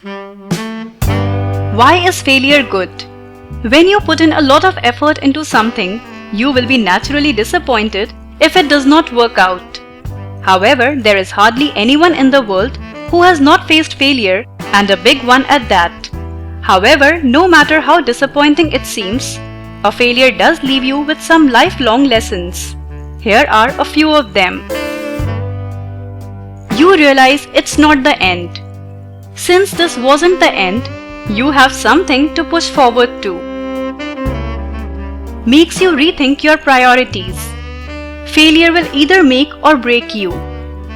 Why is failure good? When you put in a lot of effort into something, you will be naturally disappointed if it does not work out. However, there is hardly anyone in the world who has not faced failure, and a big one at that. However, no matter how disappointing it seems, a failure does leave you with some lifelong lessons. Here are a few of them. You realize it's not the end. Since this wasn't the end, you have something to push forward to. Makes you rethink your priorities. Failure will either make or break you.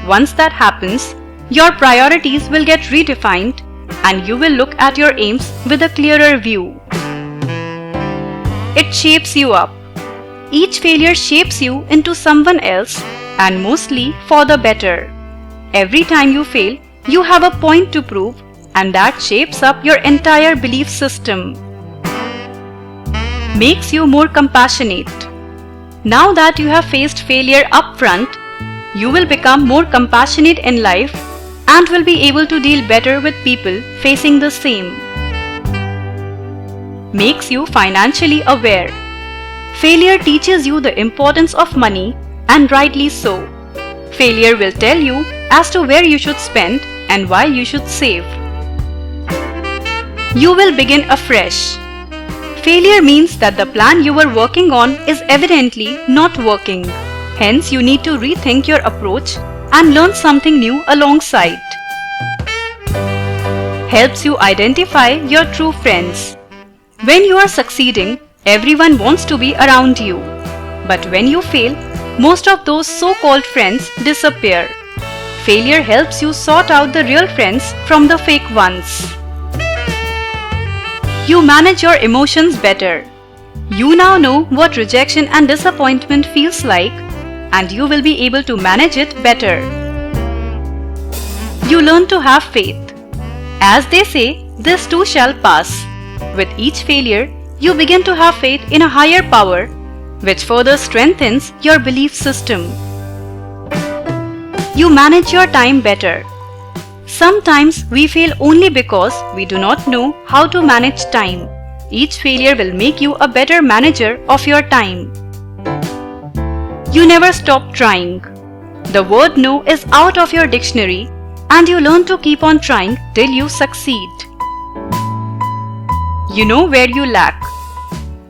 Once that happens, your priorities will get redefined and you will look at your aims with a clearer view. It shapes you up. Each failure shapes you into someone else, and mostly for the better. Every time you fail, you have a point to prove, and that shapes up your entire belief system. Makes you more compassionate. Now that you have faced failure up front, you will become more compassionate in life and will be able to deal better with people facing the same. Makes you financially aware. Failure teaches you the importance of money, and rightly so. Failure will tell you as to where you should spend and why you should save. You will begin afresh. Failure means that the plan you were working on is evidently not working. Hence, you need to rethink your approach and learn something new alongside. Helps you identify your true friends. When you are succeeding, everyone wants to be around you. But when you fail, most of those so-called friends disappear. Failure helps you sort out the real friends from the fake ones. You manage your emotions better. You now know what rejection and disappointment feels like, and you will be able to manage it better. You learn to have faith. As they say, this too shall pass. With each failure, you begin to have faith in a higher power, which further strengthens your belief system. You manage your time better. Sometimes we fail only because we do not know how to manage time. Each failure will make you a better manager of your time. You never stop trying. The word no is out of your dictionary, and you learn to keep on trying till you succeed. You know where you lack.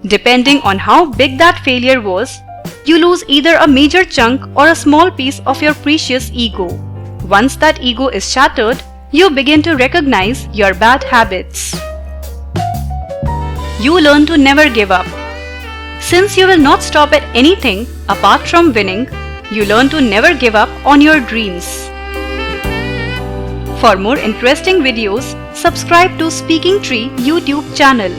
Depending on how big that failure was, you lose either a major chunk or a small piece of your precious ego. Once that ego is shattered, you begin to recognize your bad habits. You learn to never give up. Since you will not stop at anything apart from winning, you learn to never give up on your dreams. For more interesting videos, subscribe to Speaking Tree YouTube channel.